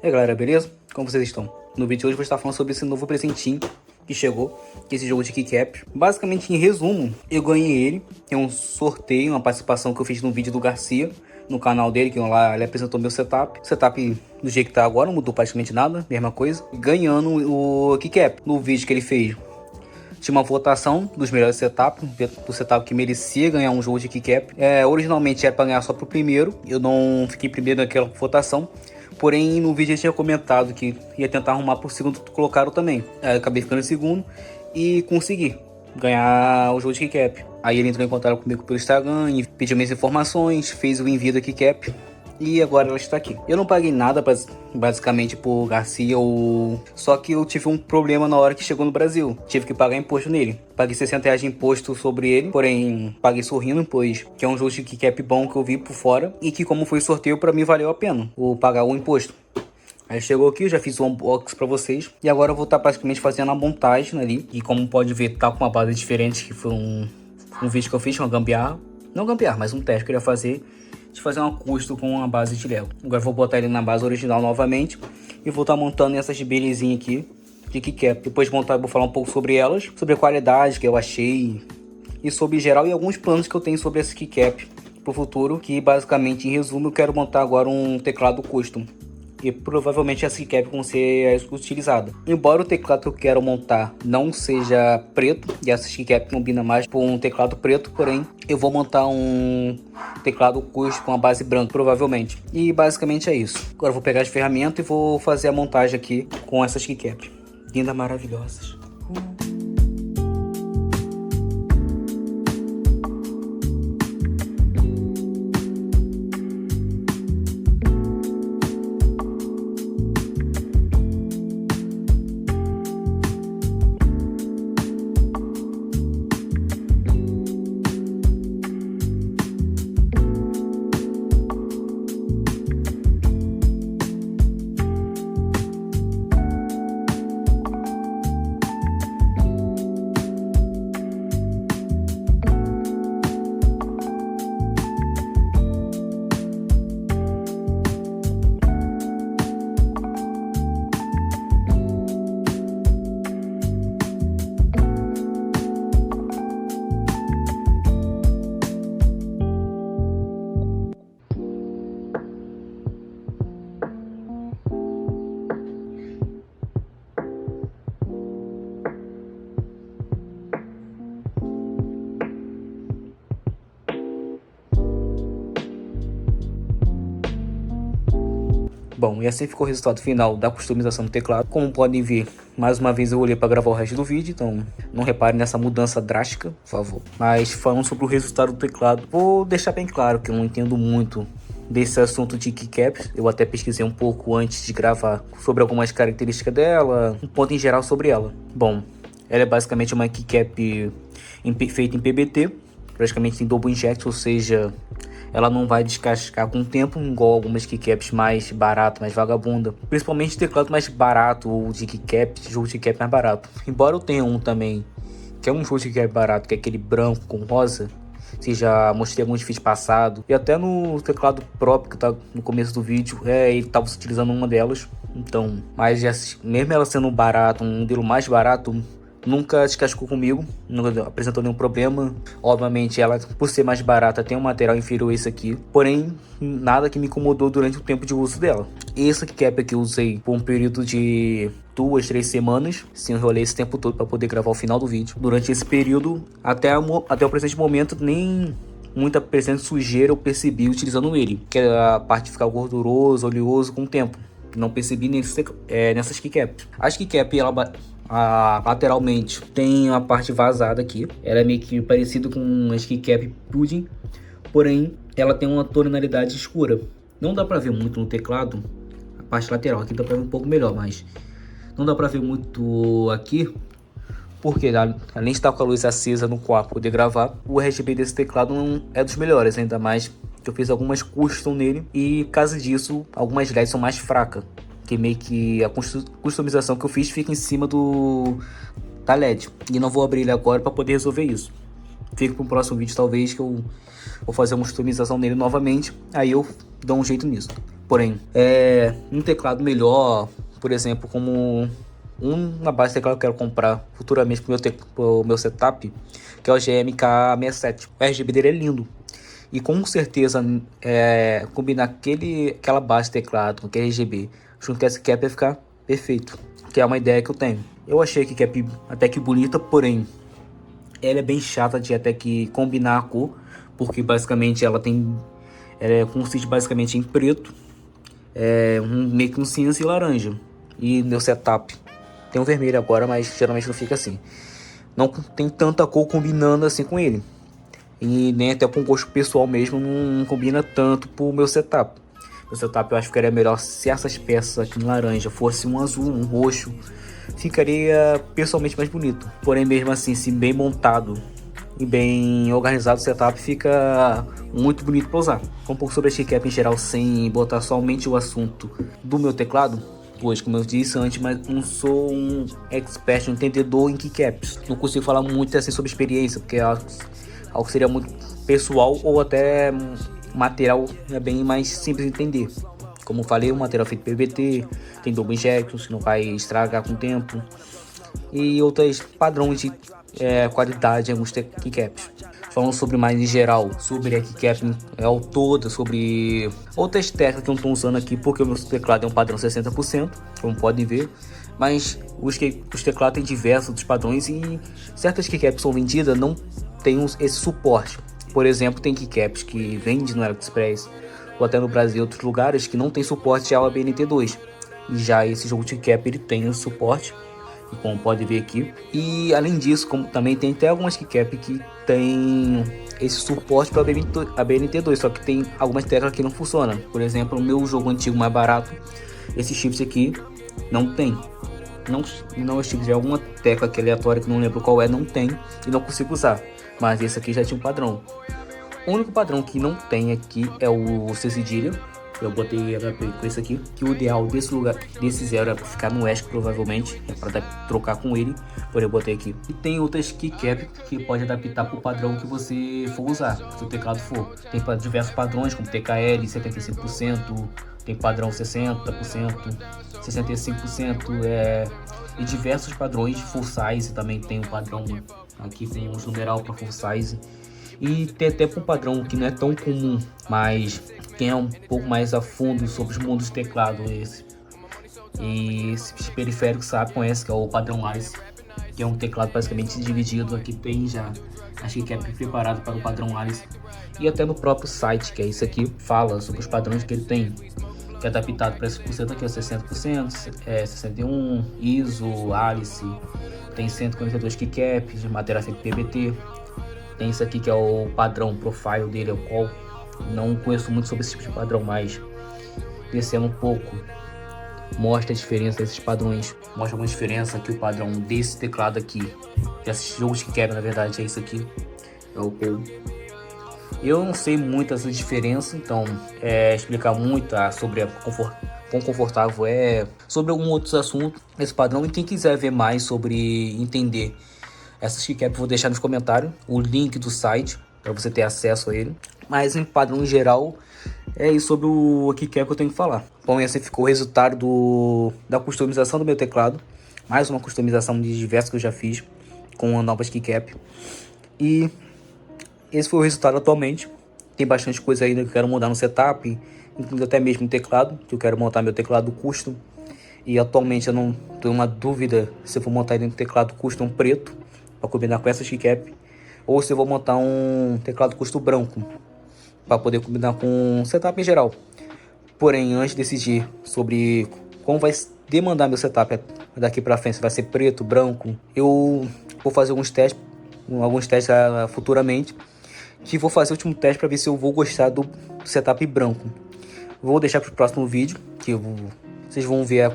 E aí galera, beleza? Como vocês estão? No vídeo de hoje eu vou estar falando sobre esse novo presentinho que chegou, que é esse jogo de keycap. Basicamente, em resumo, eu ganhei ele. Tem um sorteio, uma participação que eu fiz no vídeo do Garcia, no canal dele, que lá ele apresentou meu setup. O setup do jeito que tá agora, não mudou praticamente nada, mesma coisa. Ganhando o keycap. No vídeo que ele fez, tinha uma votação dos melhores setups, do setup que merecia ganhar um jogo de keycap. Originalmente era para ganhar só pro primeiro, eu não fiquei primeiro naquela votação. Porém, no vídeo eu tinha comentado que ia tentar arrumar por segundo, colocaram também. Aí eu acabei ficando em segundo e consegui ganhar o jogo de keycap. Aí ele entrou em contato comigo pelo Instagram e pediu minhas informações, fez o envio da keycap. E agora ela está aqui. Eu não paguei nada basicamente por Garcia Só que eu tive um problema na hora que chegou no Brasil. Tive que pagar imposto nele. Paguei R$60 de imposto sobre ele. Porém, paguei sorrindo, pois que é um jogo de keycap bom que eu vi por fora. E que como foi sorteio, pra mim valeu a pena pagar o imposto. Aí chegou aqui, eu já fiz o unboxing pra vocês. E agora eu vou estar praticamente fazendo a montagem ali. E como pode ver, tá com uma base diferente, que foi um vídeo que eu fiz, uma gambiarra. Não gambiarra, mas um teste que eu queria fazer. De fazer um acusto com uma base de Lego. Agora eu vou botar ele na base original novamente. E vou estar montando essas belezinhas aqui de keycap. Depois de montar eu vou falar um pouco sobre elas. Sobre a qualidade que eu achei. E sobre geral e alguns planos que eu tenho sobre esse keycap pro futuro. Que basicamente, em resumo, eu quero montar agora um teclado custom. E provavelmente essa keycap vai ser utilizada. Embora o teclado que eu quero montar não seja preto, e essa keycap combina mais com um teclado preto, porém eu vou montar um teclado custom com a base branca, provavelmente. E basicamente é isso. Agora eu vou pegar as ferramentas e vou fazer a montagem aqui com essas keycap. Lindas, maravilhosas. Bom, e assim ficou o resultado final da customização do teclado. Como podem ver, mais uma vez eu olhei para gravar o resto do vídeo, então não reparem nessa mudança drástica, por favor. Mas falando sobre o resultado do teclado, vou deixar bem claro que eu não entendo muito desse assunto de keycaps. Eu até pesquisei um pouco antes de gravar sobre algumas características dela, um ponto em geral sobre ela. Bom, ela é basicamente uma keycap feita em PBT, praticamente em double inject, ou seja, ela não vai descascar com o tempo, igual algumas keycaps mais baratas, mais vagabunda. Principalmente teclado mais barato, ou de keycap, jogo de keycap mais barato. Embora eu tenha um também, que é um jogo de keycap barato, que é aquele branco com rosa. Já mostrei alguns vídeos passados. E até no teclado próprio, que tá no começo do vídeo, ele estava utilizando uma delas. Então, mas mesmo ela sendo barato, um modelo mais barato, nunca descascou comigo, nunca apresentou nenhum problema. Obviamente ela, por ser mais barata, tem um material inferior a esse aqui, porém nada que me incomodou durante o tempo de uso dela. Essa keycap aqui eu usei por um período de 2-3 semanas. Sim, eu enrolei esse tempo todo para poder gravar o final do vídeo. Durante esse período, até o presente momento, nem muita presença de sujeira eu percebi utilizando ele, que é a parte de ficar gorduroso, oleoso com o tempo. Não percebi nessas keycaps. As keycaps, lateralmente tem a parte vazada aqui. Ela é meio que parecida com uma keycap pudding, porém ela tem uma tonalidade escura. Não dá para ver muito no teclado a parte lateral. Aqui dá para ver um pouco melhor, mas não dá para ver muito aqui, porque além de estar com a luz acesa no quarto poder gravar, o RGB desse teclado não é dos melhores, ainda mais que eu fiz algumas custom nele e por causa disso algumas LEDs são mais fracas, que meio que a customização que eu fiz fica em cima da LED, e não vou abrir ele agora para poder resolver isso. Fica para o próximo vídeo, talvez, que eu vou fazer uma customização nele novamente, aí eu dou um jeito nisso. Porém, um teclado melhor, por exemplo, como uma base de teclado que eu quero comprar futuramente pro meu setup, que é o GMK67. O RGB dele é lindo. E com certeza, combinar aquela base de teclado com aquele RGB junto com esse cap vai ficar perfeito. Que é uma ideia que eu tenho. Eu achei que cap até que bonita, porém ela é bem chata de até que combinar a cor, porque basicamente ela consiste basicamente em preto, meio que um cinza e laranja. E meu setup tem um vermelho agora, mas geralmente não fica assim. Não tem tanta cor combinando assim com ele. E nem até com gosto pessoal mesmo não combina tanto pro meu setup. Meu setup eu acho que ficaria melhor se essas peças aqui em laranja fosse um azul, um roxo. Ficaria pessoalmente mais bonito. Porém mesmo assim, se bem montado e bem organizado, o setup fica muito bonito para usar. Um pouco sobre a keycap em geral, sem botar somente o assunto do meu teclado. Pois, como eu disse antes, mas não sou um expert, um entendedor em keycaps. Não consigo falar muito assim sobre experiência, porque é algo que seria muito pessoal ou até material bem mais simples de entender. Como eu falei, o material feito PVT, tem double injection, que não vai estragar com o tempo, e outros padrões de qualidade em alguns keycaps. Falando sobre mais em geral, sobre a keycap ao todo, sobre outras técnicas que eu não estou usando aqui, porque o meu teclado é um padrão 60%, como podem ver. Mas os teclados têm diversos outros padrões e certas keycaps são vendidas não tem esse suporte. Por exemplo, tem keycaps que vende no AliExpress ou até no Brasil e outros lugares que não tem suporte ao ABNT2. E já esse jogo de keycap ele tem o suporte, como pode ver aqui. E além disso, como também tem até algumas keycaps que tem esse suporte para ABNT2, só que tem algumas teclas que não funcionam. Por exemplo, o meu jogo antigo mais barato, esse chips aqui não tem. Não chips de alguma tecla que é aleatória que não lembro qual não tem e não consigo usar. Mas esse aqui já tinha um padrão. O único padrão que não tem aqui é o C cedilha. Eu botei com esse aqui, que o ideal desse zero é pra ficar no ESC, provavelmente, para trocar com ele, porém eu botei aqui. E tem outras keycaps que pode adaptar para o padrão que você for usar, se o teclado for. Tem diversos padrões, como TKL 75%, tem padrão 60%, 65%, e diversos padrões de full size também tem um padrão. Aqui tem uns numeral para full size. E tem até um padrão que não é tão comum, mas quem é um pouco mais a fundo sobre os mundos de teclado e esses periféricos conhece, que é o padrão Alice, que é um teclado basicamente dividido. Aqui tem já, acho que é preparado para o padrão Alice. E até no próprio site, que é isso aqui, fala sobre os padrões que ele tem, que é adaptado para esse porcento aqui, 60%, 61%, ISO, Alice, tem 142 keycaps, matéria feita PBT. Tem isso aqui que é o padrão profile dele, o qual não conheço muito sobre esse tipo de padrão, mas descendo um pouco, mostra a diferença desses padrões. Mostra alguma diferença aqui, o padrão desse teclado aqui, desses jogos que quebra, na verdade, é isso aqui, é o Paul. Eu não sei muito essa diferença, então explicar muito sobre quão confortável sobre algum outros assuntos esse padrão. E quem quiser ver mais sobre entender essas keycaps, vou deixar nos comentários o link do site para você ter acesso a ele. Mas em padrão geral, é isso sobre o keycap que eu tenho que falar. Bom, esse ficou o resultado da customização do meu teclado. Mais uma customização de diversas que eu já fiz com novas keycaps. E esse foi o resultado atualmente. Tem bastante coisa ainda que eu quero mudar no setup, incluindo até mesmo o teclado, que eu quero montar meu teclado custom. E atualmente eu não tenho uma dúvida se eu vou montar ele no teclado custom preto, para combinar com essas keycaps, ou se eu vou montar um teclado custom branco, para poder combinar com o setup em geral. Porém, antes de decidir sobre como vai demandar meu setup daqui para frente, se vai ser preto, branco, eu vou fazer alguns testes futuramente, que vou fazer o último teste para ver se eu vou gostar do setup branco. Vou deixar para o próximo vídeo, que vocês vão ver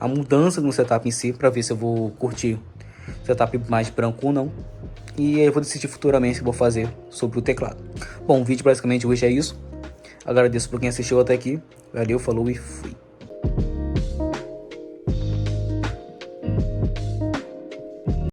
a mudança no setup em si, para ver se eu vou curtir setup mais branco ou não. E aí eu vou decidir futuramente o que vou fazer sobre o teclado. Bom, o vídeo basicamente hoje é isso. Agradeço por quem assistiu até aqui. Valeu, falou e fui.